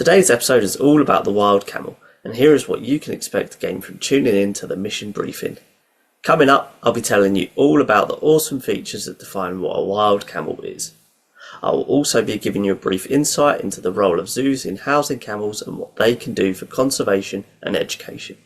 Today's episode is all about the wild camel, and here is what you can expect to gain from tuning in to the mission briefing. Coming up, I'll be telling you all about the awesome features that define what a wild camel is. I will also be giving you a brief insight into the role of zoos in housing camels and what they can do for conservation and education.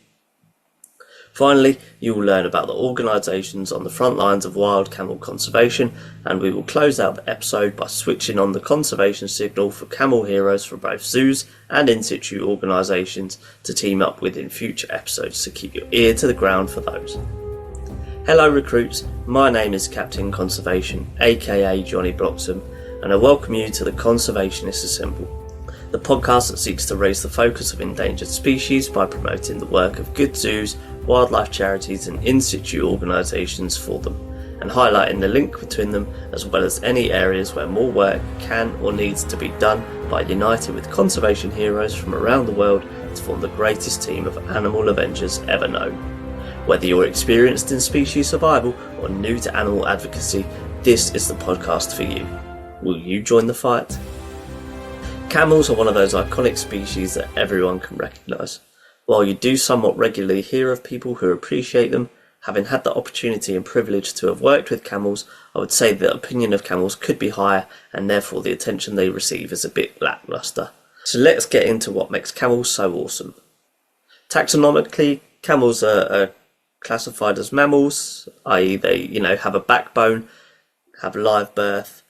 Finally, you will learn about the organisations on the front lines of wild camel conservation, and we will close out the episode by switching on the conservation signal for camel heroes for both zoos and in situ organisations to team up with in future episodes, so keep your ear to the ground for those. Hello recruits, my name is Captain Conservation, aka Johnny Bloxham, and I welcome you to the Conservationists Assemble, the podcast that seeks to raise the focus of endangered species by promoting the work of good zoos, wildlife charities and in situ organisations for them, and highlighting the link between them, as well as any areas where more work can or needs to be done by uniting with conservation heroes from around the world to form the greatest team of animal avengers ever known. Whether you're experienced in species survival or new to animal advocacy, this is the podcast for you. Will you join the fight? Camels are one of those iconic species that everyone can recognise. While you do somewhat regularly hear of people who appreciate them, having had the opportunity and privilege to have worked with camels, I would say the opinion of camels could be higher and therefore the attention they receive is a bit lacklustre. So let's get into what makes camels so awesome. Taxonomically, camels are classified as mammals, i.e. they have a backbone, have live birth,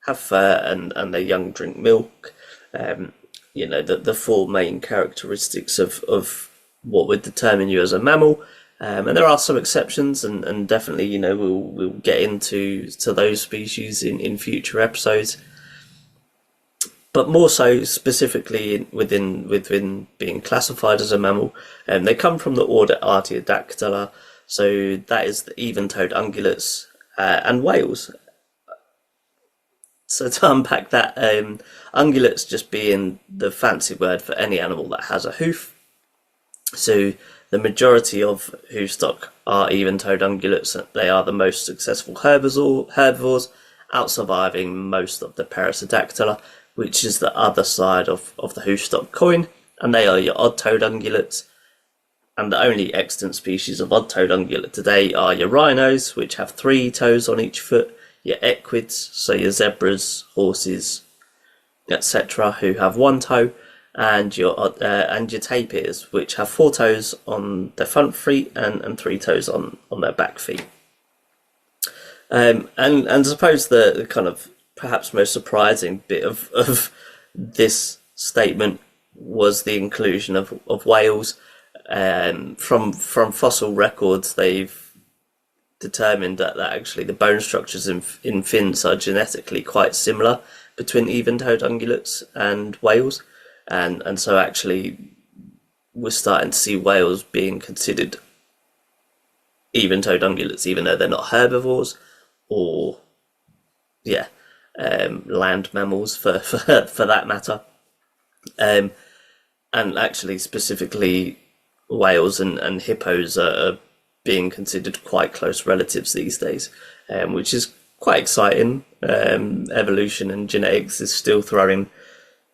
have fur and their young drink milk. The four main characteristics of what would determine you as a mammal, and there are some exceptions, and definitely we'll get into those species in future episodes. But more so specifically within being classified as a mammal, they come from the order Artiodactyla, so that is the even-toed ungulates and whales. So to unpack that, ungulates just being the fancy word for any animal that has a hoof. So the majority of hoof stock are even-toed ungulates. They are the most successful herbivores, outsurviving most of the Perissodactyla, which is the other side of the hoof stock coin, and they are your odd-toed ungulates. And the only extant species of odd-toed ungulate today are your rhinos, which have 3 toes on each foot, your equids, so your zebras, horses, etc., who have 1 toe, and your tapirs, which have 4 toes on their front feet and 3 toes on their back feet. And I suppose the kind of perhaps most surprising bit of this statement was the inclusion of whales. From fossil records, they've determined that actually the bone structures in fins are genetically quite similar between even-toed ungulates and whales, and so actually we're starting to see whales being considered even-toed ungulates, even though they're not herbivores or land mammals for that matter. And actually specifically whales and hippos are being considered quite close relatives these days, which is quite exciting. Evolution and genetics is still throwing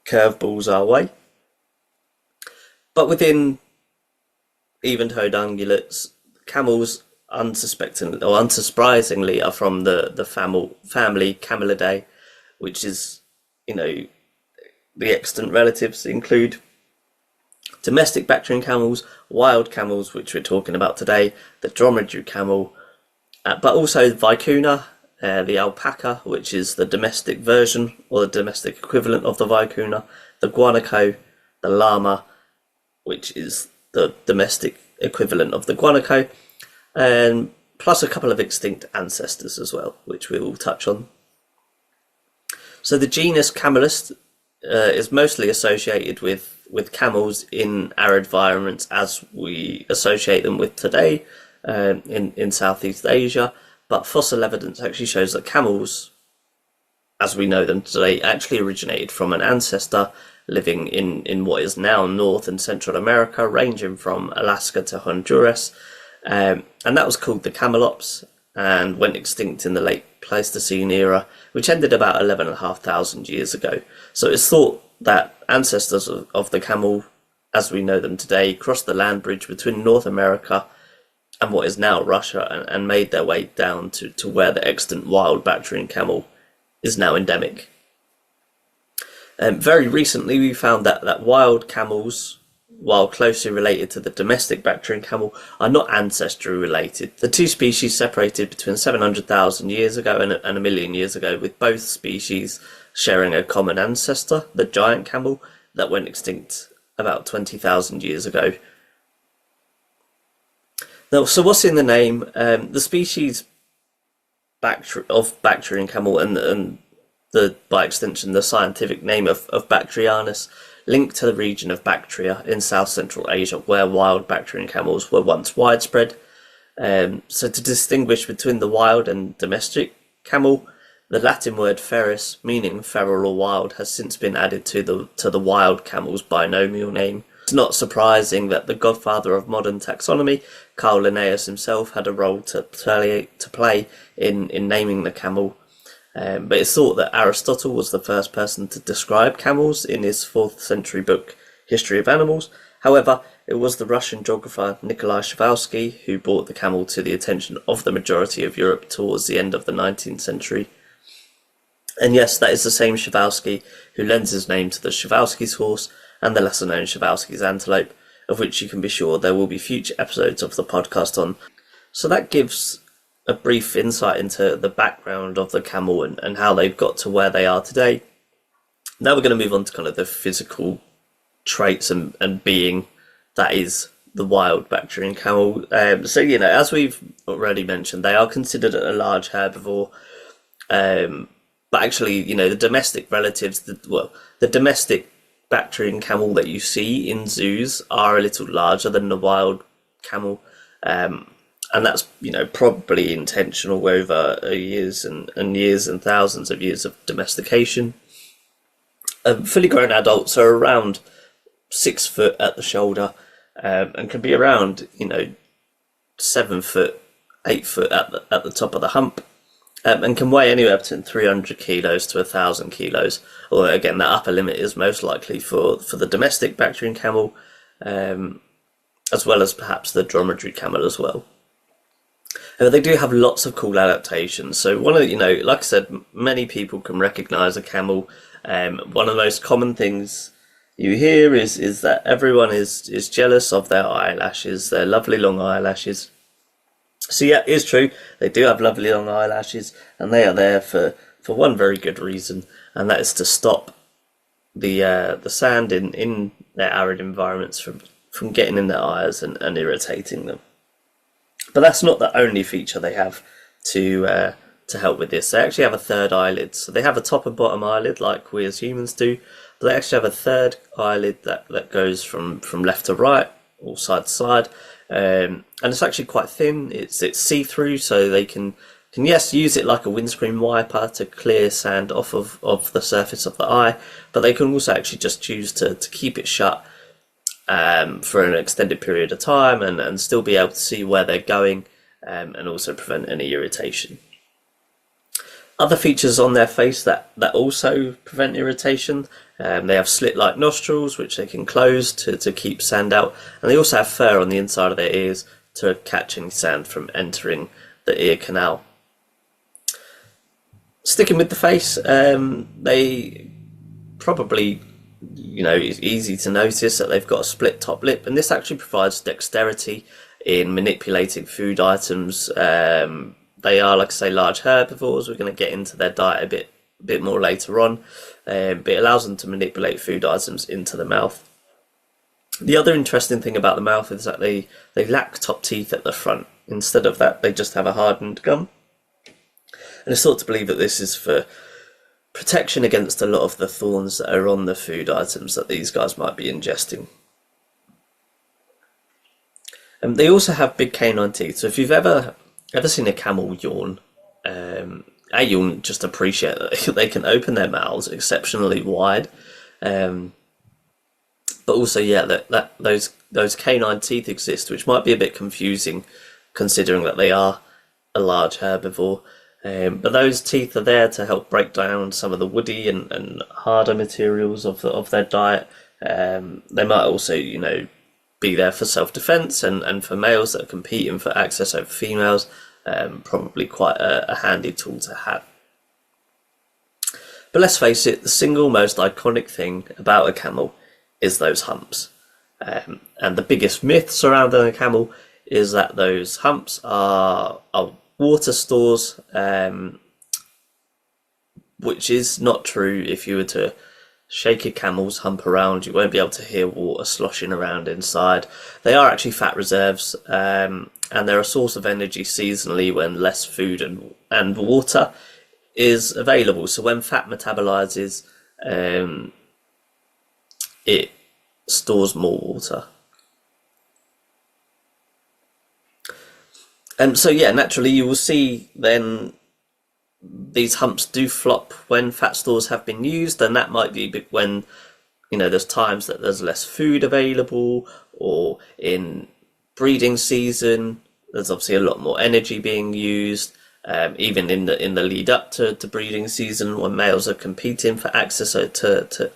curveballs our way. But within even-toed ungulates, camels unsurprisingly are from the family Camelidae, which is, the extant relatives include domestic Bactrian camels, wild camels, which we're talking about today, the dromedary camel, but also vicuna, the alpaca, which is the domestic version or the domestic equivalent of the vicuna, the guanaco, the llama, which is the domestic equivalent of the guanaco, and plus a couple of extinct ancestors as well, which we will touch on. So the genus Camelus is mostly associated with camels in arid environments as we associate them with today in Southeast Asia, but fossil evidence actually shows that camels, as we know them today, actually originated from an ancestor living in what is now North and Central America, ranging from Alaska to Honduras, and that was called the camelops, and went extinct in the late Pleistocene era, which ended about 11,500 years ago. So it's thought that ancestors of the camel, as we know them today, crossed the land bridge between North America and what is now Russia, and made their way down to where the extant wild Bactrian camel is now endemic. Very recently we found that wild camels, while closely related to the domestic Bactrian camel, are not ancestrally related. The two species separated between 700,000 years ago and a million years ago, with both species sharing a common ancestor, the giant camel, that went extinct about 20,000 years ago. Now, so what's in the name? The species of Bactrian camel and by extension the scientific name of Bactrianus, linked to the region of Bactria in South Central Asia, where wild Bactrian camels were once widespread. So to distinguish between the wild and domestic camel, the Latin word ferus, meaning feral or wild, has since been added to the wild camel's binomial name. It's not surprising that the godfather of modern taxonomy, Carl Linnaeus himself, had a role to play in naming the camel. But it's thought that Aristotle was the first person to describe camels in his 4th century book, History of Animals. However, it was the Russian geographer Nikolai Przewalski who brought the camel to the attention of the majority of Europe towards the end of the 19th century. And yes, that is the same Przewalski who lends his name to the Przewalski's horse and the lesser known Przewalski's antelope, of which you can be sure there will be future episodes of the podcast on. So that gives a brief insight into the background of the camel and how they've got to where they are today. Now we're going to move on to kind of the physical traits and being that is the wild Bactrian camel. So, you know, as we've already mentioned, they are considered a large herbivore. But actually, you know, the domestic relatives, the domestic Bactrian camel that you see in zoos are a little larger than the wild camel. And that's, you know, probably intentional over years and years and thousands of years of domestication. Fully grown adults are around 6 foot at the shoulder, and can be around, you know, 7 foot, 8 foot at the top of the hump, and can weigh anywhere between 300 kilos to 1,000 kilos. Although again, that upper limit is most likely for the domestic Bactrian camel, as well as perhaps the dromedary camel as well. They do have lots of cool adaptations. So one of the, you know, like I said, many people can recognise a camel. One of the most common things you hear is that everyone is jealous of their eyelashes, their lovely long eyelashes. So yeah, it is true. They do have lovely long eyelashes, and they are there for one very good reason, and that is to stop the sand in their arid environments from getting in their eyes and irritating them. But that's not the only feature they have to help with this. They actually have a third eyelid. So they have a top and bottom eyelid like we as humans do, but they actually have a third eyelid that goes from left to right or side to side. And it's actually quite thin. It's see-through, so they can yes, use it like a windscreen wiper to clear sand off of the surface of the eye, but they can also actually just choose to keep it shut for an extended period of time and still be able to see where they're going, and also prevent any irritation. Other features on their face that also prevent irritation, they have slit-like nostrils which they can close to keep sand out, and they also have fur on the inside of their ears to catch any sand from entering the ear canal. Sticking with the face, they probably, you know, it's easy to notice that they've got a split top lip, and this actually provides dexterity in manipulating food items. They are, like I say, large herbivores. We're going to get into their diet a bit more later on, but it allows them to manipulate food items into the mouth. The other interesting thing about the mouth is that they lack top teeth at the front. Instead of that, they just have a hardened gum. And it's thought to believe that this is for protection against a lot of the thorns that are on the food items that these guys might be ingesting. And they also have big canine teeth. So if you've ever seen a camel yawn, you'll just appreciate that they can open their mouths exceptionally wide. But also, yeah, that those canine teeth exist, which might be a bit confusing considering that they are a large herbivore. But those teeth are there to help break down some of the woody and harder materials of their diet. They might also, be there for self-defense and for males that are competing for access over females. Probably quite a handy tool to have. But let's face it, the single most iconic thing about a camel is those humps. And the biggest myth surrounding a camel is that those humps are water stores, which is not true. If you were to shake a camel's hump around, you won't be able to hear water sloshing around inside. They are actually fat reserves, and they're a source of energy seasonally when less food and water is available. So when fat metabolizes, it stores more water. So yeah, naturally you will see then these humps do flop when fat stores have been used, and that might be when there's times that there's less food available, or in breeding season there's obviously a lot more energy being used, even in the lead up to breeding season when males are competing for access to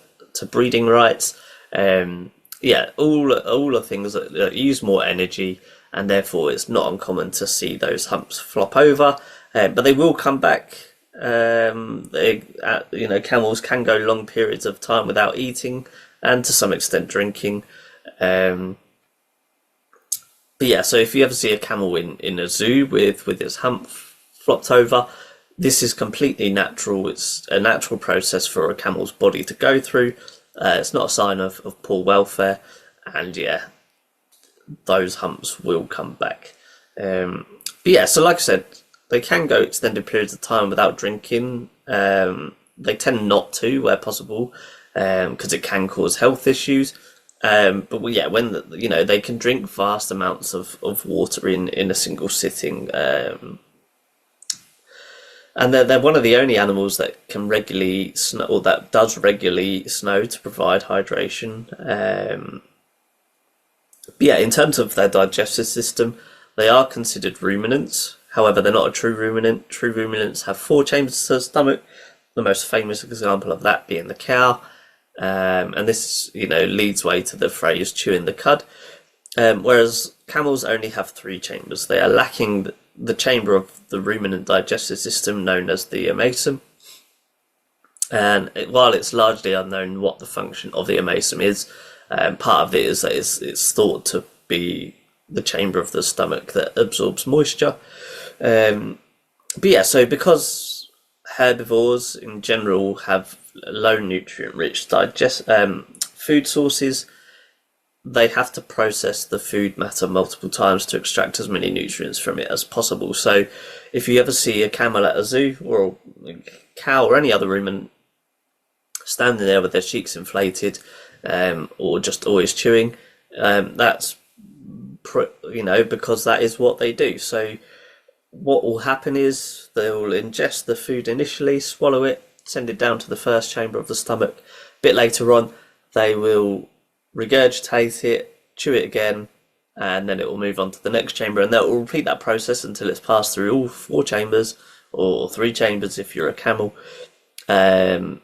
breeding rights. All are things that use more energy, and therefore it's not uncommon to see those humps flop over. But they will come back. Camels can go long periods of time without eating and to some extent drinking. So if you ever see a camel in a zoo with its hump flopped over, this is completely natural. It's a natural process for a camel's body to go through. It's not a sign of poor welfare, and those humps will come back. So like I said, they can go extended periods of time without drinking. They tend not to where possible, because it can cause health issues. When they can drink vast amounts of water in a single sitting. And they're one of the only animals that can regularly snow, or that does regularly snow to provide hydration. In terms of their digestive system, they are considered ruminants. However, they're not a true ruminant. True ruminants have 4 chambers to the stomach, the most famous example of that being the cow. And this, leads way to the phrase chewing the cud. Whereas camels only have 3 chambers. They are lacking the chamber of the ruminant digestive system known as the omasum. And while it's largely unknown what the function of the omasum is, part of it is that it's thought to be the chamber of the stomach that absorbs moisture. So because herbivores in general have low nutrient-rich food sources, they have to process the food matter multiple times to extract as many nutrients from it as possible. So if you ever see a camel at a zoo, or a cow or any other ruminant standing there with their cheeks inflated, or just always chewing, that's because that is what they do. So what will happen is they will ingest the food initially, swallow it, send it down to the first chamber of the stomach. A bit later on, they will regurgitate it, chew it again, and then it will move on to the next chamber, and they'll repeat that process until it's passed through all 4 chambers, or 3 chambers if you're a camel, and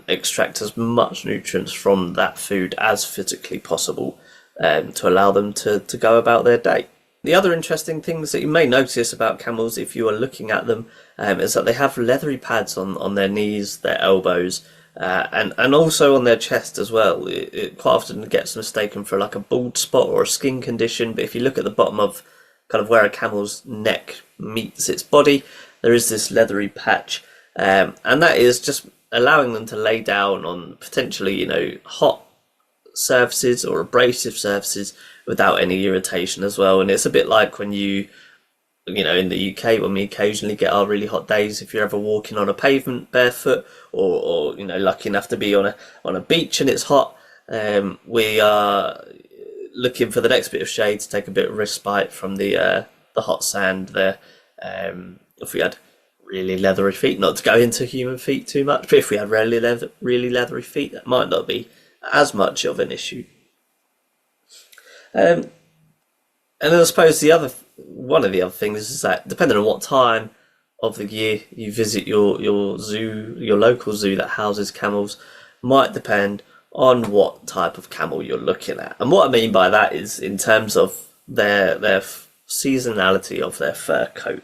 extract as much nutrients from that food as physically possible, to allow them to go about their day. The other interesting things that you may notice about camels if you are looking at them, is that they have leathery pads on their knees, their elbows, and also on their chest as well. It quite often gets mistaken for like a bald spot or a skin condition, but if you look at the bottom of kind of where a camel's neck meets its body, there is this leathery patch, and that is just allowing them to lay down on potentially hot surfaces or abrasive surfaces without any irritation as well. And it's a bit like when in the UK, when we occasionally get our really hot days, if you're ever walking on a pavement barefoot, or lucky enough to be on a beach and it's hot, we are looking for the next bit of shade to take a bit of respite from the hot sand there. If we had really leathery feet, not to go into human feet too much, but if we had really leathery feet, that might not be as much of an issue. And I suppose one of the other things is that depending on what time of the year you visit your zoo, your local zoo that houses camels, might depend on what type of camel you're looking at. And what I mean by that is in terms of their seasonality of their fur coat.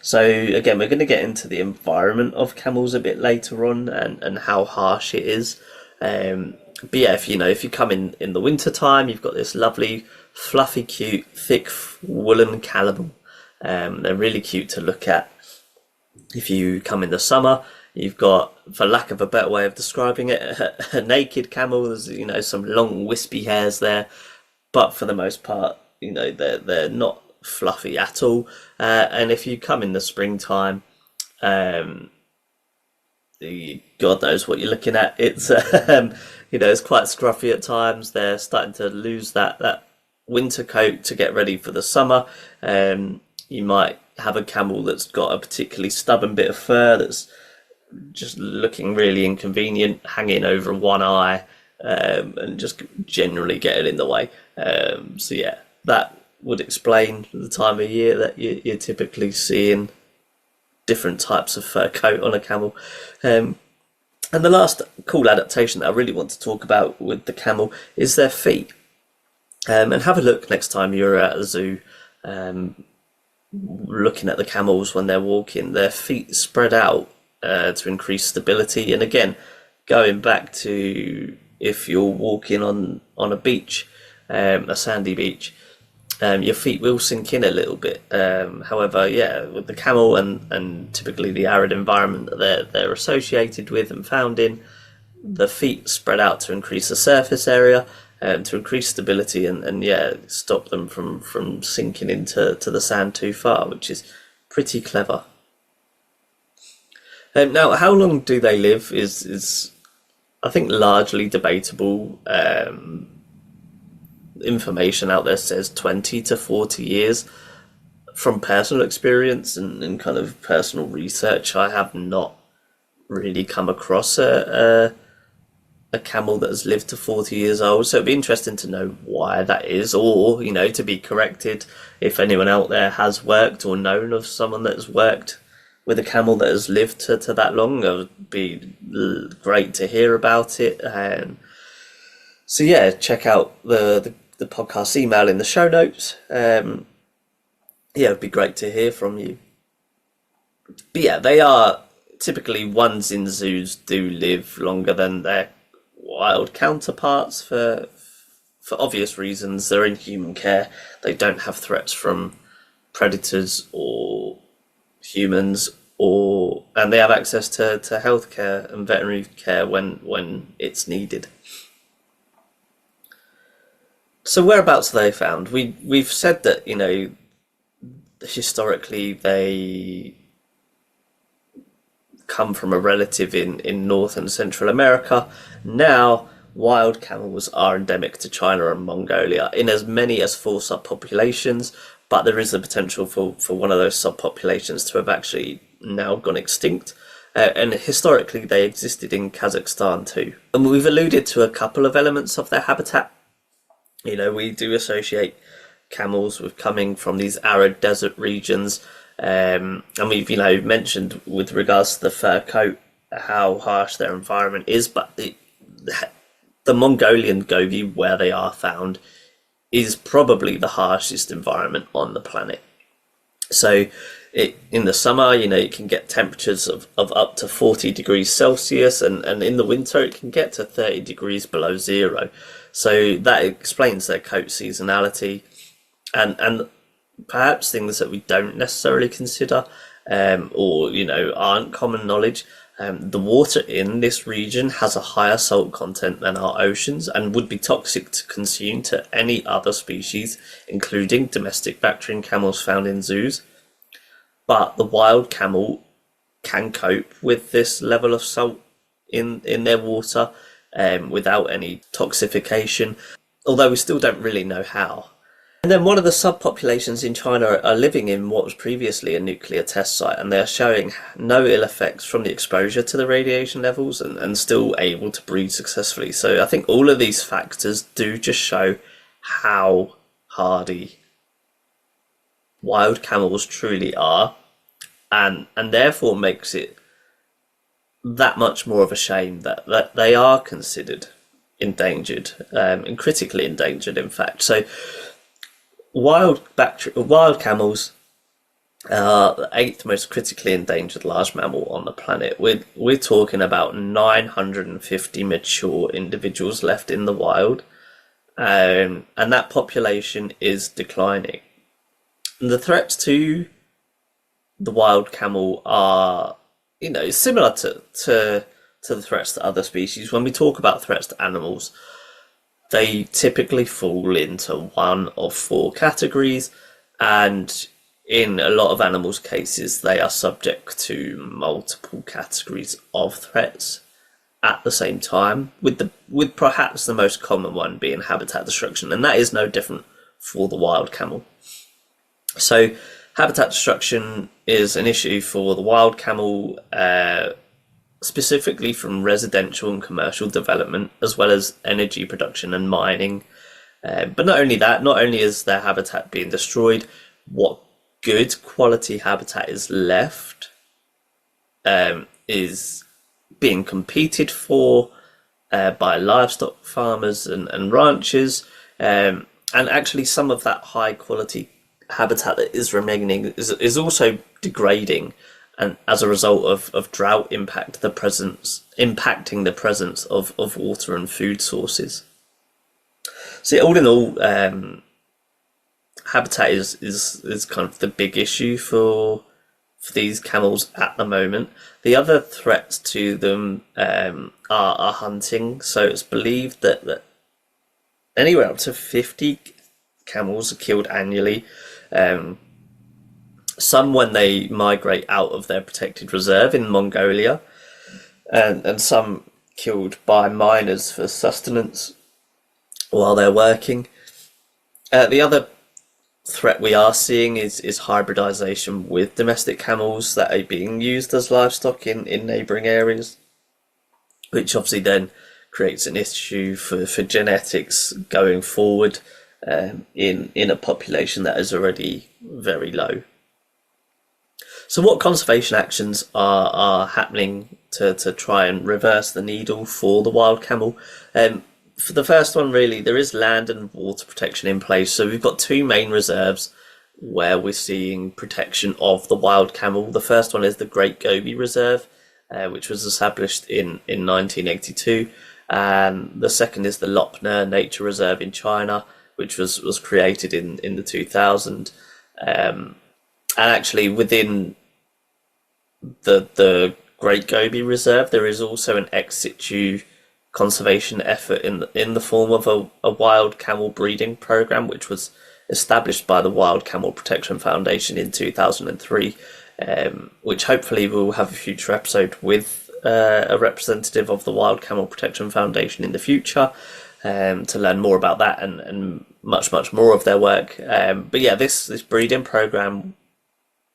So again, we're going to get into the environment of camels a bit later on, and how harsh it is. But yeah, if you come in the winter time, you've got this lovely, fluffy, cute, thick woolen camel. They're really cute to look at. If you come in the summer, you've got, for lack of a better way of describing it, a naked camel. There's some long wispy hairs there, but for the most part, they're not fluffy at all. And if you come in the springtime, God knows what you're looking at. It's it's quite scruffy at times. They're starting to lose that winter coat to get ready for the summer. You might have a camel that's got a particularly stubborn bit of fur that's just looking really inconvenient, hanging over one eye, and just generally getting in the way. So yeah, that would explain the time of year that you're typically seeing different types of fur coat on a camel. And the last cool adaptation that I really want to talk about with the camel is their feet. And have a look next time you're at a zoo, looking at the camels when they're walking. Their feet spread out to increase stability. And again, going back to if you're walking on a beach, a sandy beach, your feet will sink in a little bit. However, yeah, with the camel and typically the arid environment that they're associated with and found in, the feet spread out to increase the surface area, to increase stability and stop them from sinking into the sand too far, which is pretty clever. Now, how long do they live is I think largely debatable. Information out there says 20 to 40 years. From personal experience and kind of personal research, I have not really come across a camel that has lived to 40 years old. So it'd be interesting to know why that is, or, to be corrected if anyone out there has worked or known of someone that has worked with a camel that has lived to that long. It would be great to hear about it. So yeah, check out the podcast email in the show notes. It'd be great to hear from you. But yeah, they are typically, ones in zoos do live longer than their wild counterparts for obvious reasons. They're in human care. They don't have threats from predators or humans, and they have access to healthcare and veterinary care when it's needed. So whereabouts are they found? We've said that historically they come from a relative in North and Central America. Now, wild camels are endemic to China and Mongolia in as many as 4 subpopulations, but there is the potential for one of those subpopulations to have actually now gone extinct. And historically, they existed in Kazakhstan too. And we've alluded to a couple of elements of their habitat. We do associate camels with coming from these arid desert regions. And we've mentioned with regards to the fur coat how harsh their environment is, but the Mongolian Gobi, where they are found, is probably the harshest environment on the planet. So in the summer, you can get temperatures of up to 40 degrees Celsius, and in the winter it can get to 30 degrees below zero. So that explains their coat seasonality, and perhaps things that we don't necessarily consider, or aren't common knowledge. The water in this region has a higher salt content than our oceans and would be toxic to consume to any other species, including domestic Bactrian camels found in zoos. But the wild camel can cope with this level of salt in their water without any toxification, although we still don't really know how. And then one of the subpopulations in China are living in what was previously a nuclear test site, and they're showing no ill effects from the exposure to the radiation levels and still able to breed successfully. So I think all of these factors do just show how hardy wild camels truly are, and therefore makes it that much more of a shame that they are considered endangered, and critically endangered, in fact. So wild camels are the eighth most critically endangered large mammal on the planet. We're talking about 950 mature individuals left in the wild, and that population is declining. And the threats to the wild camel are, similar to the threats to other species. When we talk about threats to animals, they typically fall into one of four categories, and in a lot of animals' cases, they are subject to multiple categories of threats at the same time, with perhaps the most common one being habitat destruction, and that is no different for the wild camel. So habitat destruction is an issue for the wild camel, specifically from residential and commercial development, as well as energy production and mining. But not only that, not only is their habitat being destroyed, what good quality habitat is left is being competed for by livestock farmers and ranchers, and actually some of that high quality habitat that is remaining is also degrading, and as a result of drought impacting the presence of water and food sources. So all in all, habitat is kind of the big issue for these camels at the moment. The other threats to them are hunting. So it's believed that anywhere up to 50 camels are killed annually. Some when they migrate out of their protected reserve in Mongolia, and some killed by miners for sustenance while they're working. The other threat we are seeing is hybridization with domestic camels that are being used as livestock in neighbouring areas, which obviously then creates an issue for genetics going forward, in a population that is already very low. So what conservation actions are happening to try and reverse the needle for the wild camel? For the first one, really, there is land and water protection in place. So we've got two main reserves where we're seeing protection of the wild camel. The first one is the Great Gobi Reserve, which was established in 1982. And the second is the Lopner Nature Reserve in China, which was created in the 2000s. And actually within the Great Gobi Reserve, there is also an ex situ conservation effort in the form of a wild camel breeding program, which was established by the Wild Camel Protection Foundation in 2003, which hopefully we'll have a future episode with a representative of the Wild Camel Protection Foundation in the future, to learn more about that and much more of their work. But yeah, this breeding program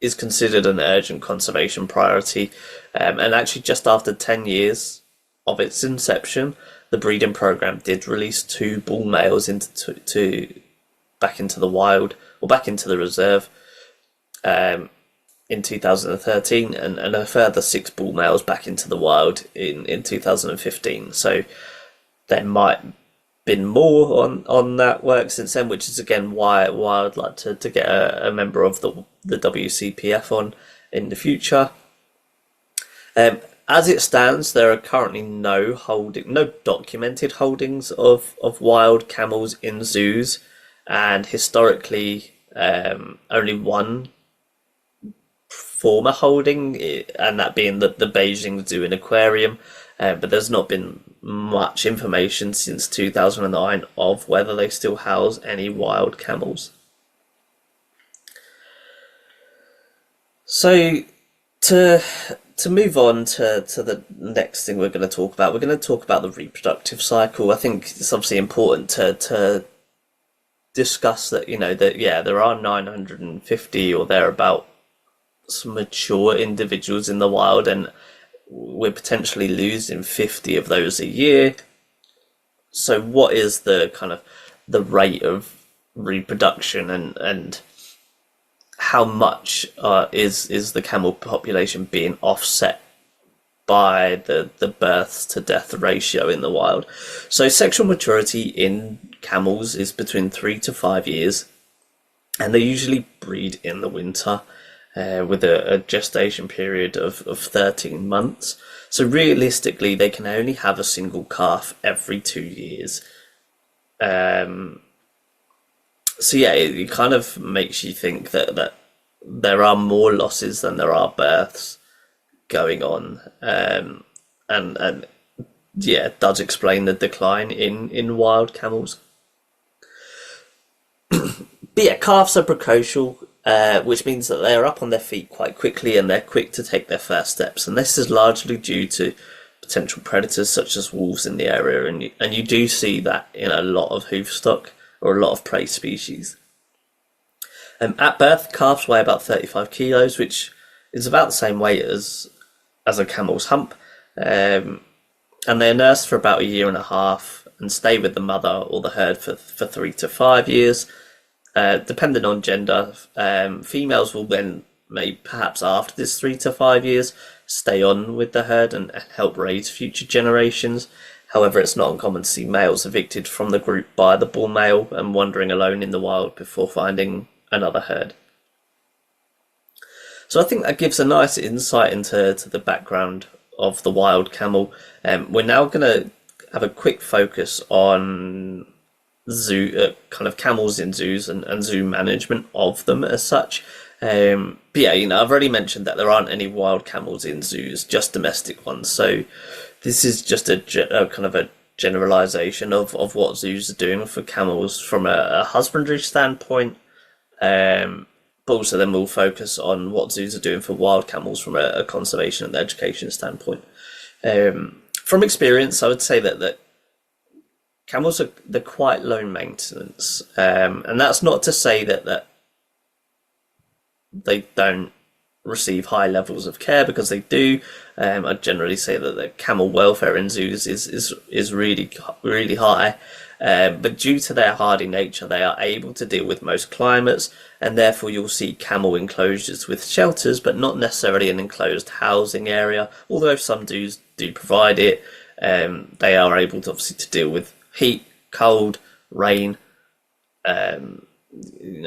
is considered an urgent conservation priority, and actually just after 10 years of its inception, the breeding program did release 2 bull males back into the wild, or back into the reserve, in 2013, and a further 6 bull males back into the wild in 2015. So there might been more on that work since then, which is again why I'd like to get a member of the WCPF on in the future. As it stands, there are currently no documented holdings of wild camels in zoos, and historically only one former holding, and that being the Beijing Zoo and Aquarium, but there's not been much information since 2009 of whether they still house any wild camels. So to move on to the next thing we're going to talk about the reproductive cycle. I think it's obviously important to discuss that, there are 950 or thereabout mature individuals in the wild, and we're potentially losing 50 of those a year. So what is the kind of the rate of reproduction, and how much is the camel population being offset by the births to death ratio in the wild. So sexual maturity in camels is between 3 to 5 years, and they usually breed in the winter with a gestation period of 13 months. So realistically, they can only have a single calf every 2 years. So yeah, it kind of makes you think that there are more losses than there are births going on, and yeah, it does explain the decline in wild camels. But yeah, calves are precocial, which means that they are up on their feet quite quickly and they're quick to take their first steps. And this is largely due to potential predators such as wolves in the area, and you do see that in a lot of hoof stock or a lot of prey species. At birth, calves weigh about 35 kilos, which is about the same weight as a camel's hump, and they're nursed for about a year and a half and stay with the mother or the herd for 3 to 5 years. Depending on gender, females will then, maybe perhaps after this 3 to 5 years, stay on with the herd and help raise future generations. However, it's not uncommon to see males evicted from the group by the bull male and wandering alone in the wild before finding another herd. So I think that gives a nice insight into the background of the wild camel. We're now going to have a quick focus on zoo, kind of camels in zoos and zoo management of them as such. But yeah, I've already mentioned that there aren't any wild camels in zoos, just domestic ones. So this is just a kind of a generalization of what zoos are doing for camels from a husbandry standpoint. But also then we'll focus on what zoos are doing for wild camels from a conservation and education standpoint. From experience, I would say that camels they're quite low maintenance, and that's not to say that they don't receive high levels of care, because they do. I'd generally say that the camel welfare in zoos is really high, but due to their hardy nature, they are able to deal with most climates, and therefore you'll see camel enclosures with shelters, but not necessarily an enclosed housing area. Although some zoos do provide it, they are able to obviously to deal with heat, cold, rain,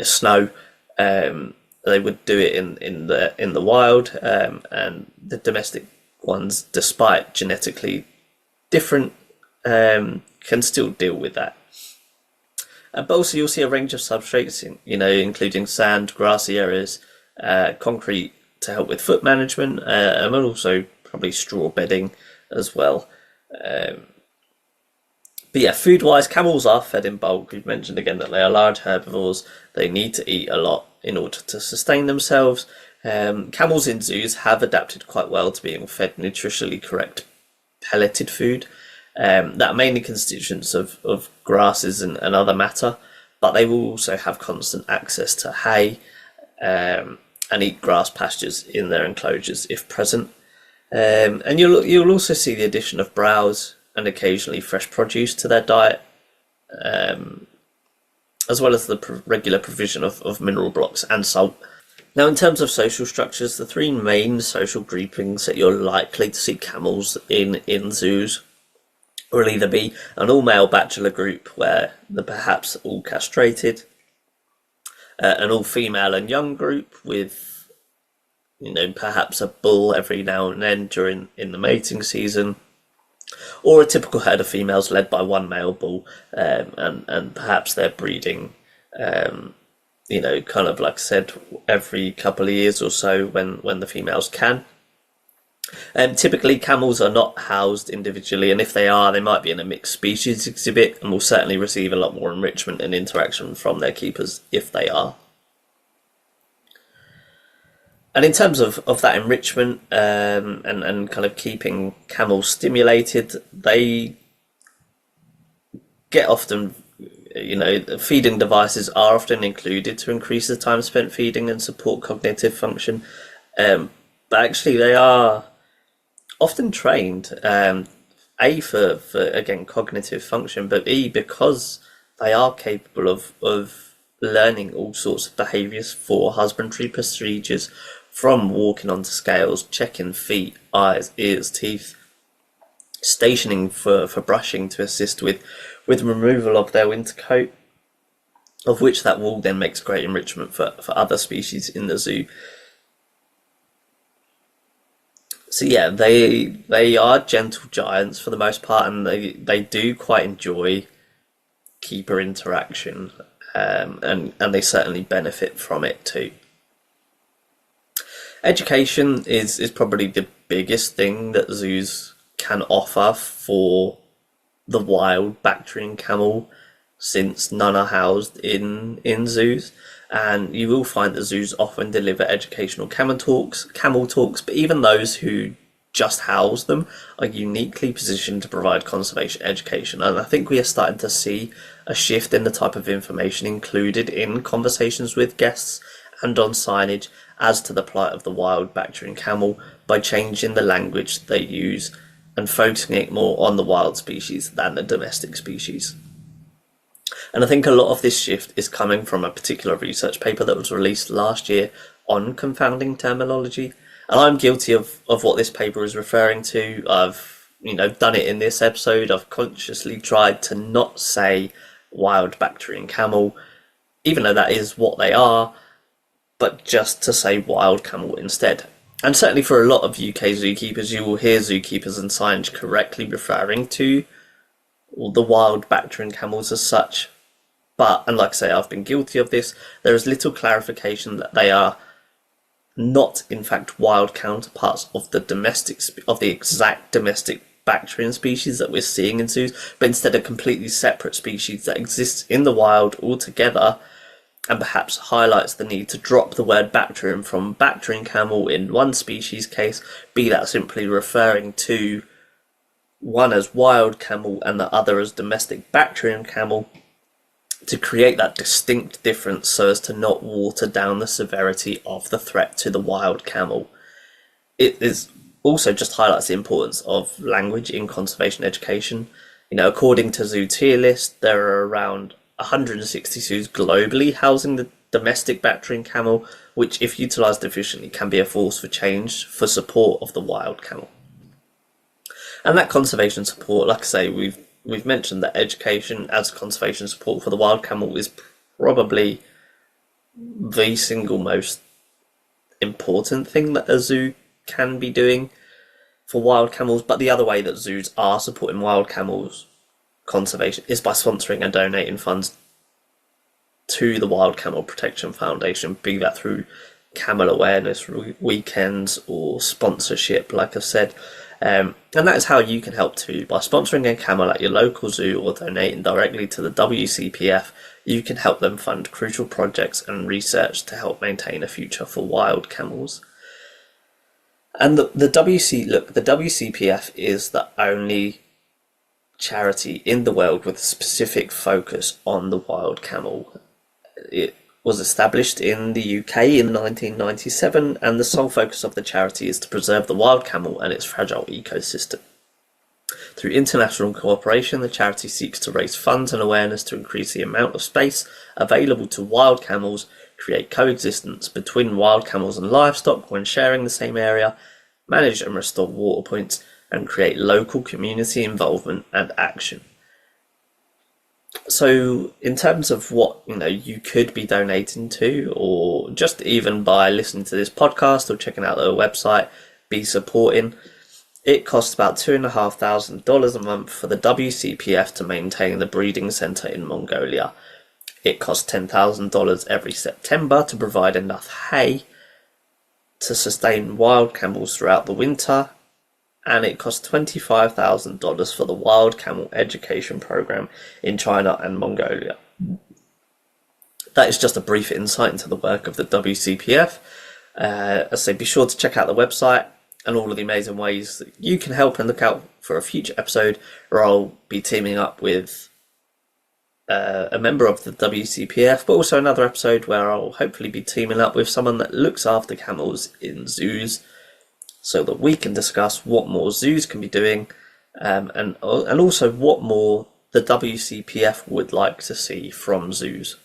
snow. They would do it in the wild, and the domestic ones, despite genetically different, can still deal with that. But also you'll see a range of substrates, including sand, grassy areas, concrete to help with foot management, and also probably straw bedding as well. But yeah, food-wise, camels are fed in bulk. We've mentioned again that they are large herbivores. They need to eat a lot in order to sustain themselves. Camels in zoos have adapted quite well to being fed nutritionally correct pelleted food. That are mainly constituents of grasses and other matter, but they will also have constant access to hay and eat grass pastures in their enclosures if present. And you'll also see the addition of browse and occasionally fresh produce to their diet, as well as the regular provision of mineral blocks and salt. Now, in terms of social structures, the three main social groupings that you're likely to see camels in zoos will either be an all-male bachelor group, where they're perhaps all castrated, an all-female and young group with, perhaps a bull every now and then in the mating season, or a typical herd of females led by one male bull, and perhaps they're breeding, kind of like I said, every couple of years or so when the females can. Typically, camels are not housed individually, and if they are, they might be in a mixed species exhibit and will certainly receive a lot more enrichment and interaction from their keepers if they are. And in terms of that enrichment and kind of keeping camels stimulated, they get often, feeding devices are often included to increase the time spent feeding and support cognitive function. But actually they are often trained, A, for again, cognitive function, but B, because they are capable of learning all sorts of behaviours for husbandry procedures, from walking onto scales, checking feet, eyes, ears, teeth, stationing for brushing to assist with removal of their winter coat, of which that wool then makes great enrichment for other species in the zoo. So yeah, they are gentle giants for the most part, and they do quite enjoy keeper interaction, and they certainly benefit from it too. Education is probably the biggest thing that zoos can offer for the wild Bactrian camel, since none are housed in zoos. And you will find that zoos often deliver educational camel talks, but even those who just house them are uniquely positioned to provide conservation education. And I think we are starting to see a shift in the type of information included in conversations with guests and on signage as to the plight of the wild Bactrian camel, by changing the language they use and focusing it more on the wild species than the domestic species. And I think a lot of this shift is coming from a particular research paper that was released last year on confounding terminology. And I'm guilty of what this paper is referring to. I've done it in this episode. I've consciously tried to not say wild Bactrian camel, even though that is what they are, but just to say wild camel instead. And certainly for a lot of UK zookeepers, you will hear zookeepers and signage correctly referring to the wild Bactrian camels as such. But, and like I say, I've been guilty of this, there is little clarification that they are not in fact wild counterparts of the exact domestic Bactrian species that we're seeing in zoos, but instead a completely separate species that exists in the wild altogether, and perhaps highlights the need to drop the word Bactrian from Bactrian camel in one species case, be that simply referring to one as wild camel and the other as domestic Bactrian camel, to create that distinct difference so as to not water down the severity of the threat to the wild camel. It is also just highlights the importance of language in conservation education. According to Zoo Tier List, there are around 160 zoos globally housing the domestic Bactrian camel, which, if utilised efficiently, can be a force for change for support of the wild camel. And that conservation support, like I say, we've mentioned that education as conservation support for the wild camel is probably the single most important thing that a zoo can be doing for wild camels. But the other way that zoos are supporting wild camels conservation is by sponsoring and donating funds to the Wild Camel Protection Foundation, be that through camel awareness weekends or sponsorship, like I said. And that is how you can help too. By sponsoring a camel at your local zoo or donating directly to the WCPF, you can help them fund crucial projects and research to help maintain a future for wild camels. And the WCPF is the only charity in the world with a specific focus on the wild camel. It was established in the UK in 1997, and the sole focus of the charity is to preserve the wild camel and its fragile ecosystem. Through international cooperation, the charity seeks to raise funds and awareness to increase the amount of space available to wild camels, create coexistence between wild camels and livestock when sharing the same area, manage and restore water points, and create local community involvement and action. So in terms of what you could be donating to, or just even by listening to this podcast or checking out their website, be supporting, it costs about $2,500 a month for the WCPF to maintain the breeding centre in Mongolia. It costs $10,000 every September to provide enough hay to sustain wild camels throughout the winter, and it costs $25,000 for the wild camel education program in China and Mongolia. That is just a brief insight into the work of the WCPF. As I say, be sure to check out the website and all of the amazing ways that you can help, and look out for a future episode where I'll be teaming up with a member of the WCPF, but also another episode where I'll hopefully be teaming up with someone that looks after camels in zoos, so that we can discuss what more zoos can be doing, and also what more the WCPF would like to see from zoos.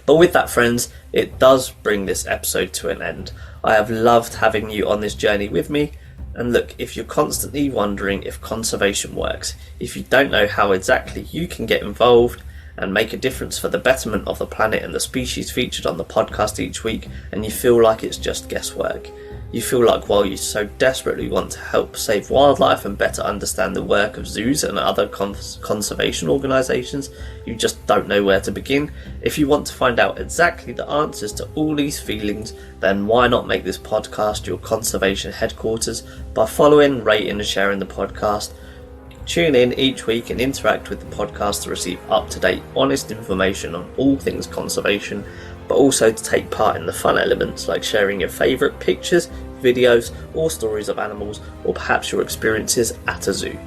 But with that, friends, it does bring this episode to an end. I have loved having you on this journey with me. And look, if you're constantly wondering if conservation works, if you don't know how exactly you can get involved and make a difference for the betterment of the planet and the species featured on the podcast each week, and you feel like it's just guesswork, you feel like while you so desperately want to help save wildlife and better understand the work of zoos and other conservation organisations, you just don't know where to begin. If you want to find out exactly the answers to all these feelings, then why not make this podcast your conservation headquarters by following, rating and sharing the podcast. Tune in each week and interact with the podcast to receive up-to-date, honest information on all things conservation, but also to take part in the fun elements like sharing your favourite pictures, videos or stories of animals, or perhaps your experiences at a zoo.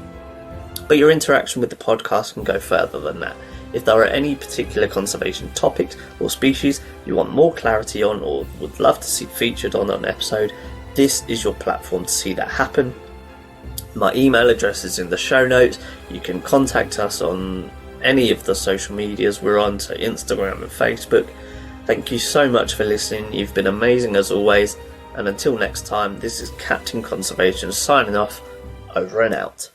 But your interaction with the podcast can go further than that. If there are any particular conservation topics or species you want more clarity on or would love to see featured on an episode, this is your platform to see that happen. My email address is in the show notes. You can contact us on any of the social medias we're on, so Instagram and Facebook. Thank you so much for listening. You've been amazing as always. And until next time, this is Captain Conservation signing off. Over and out.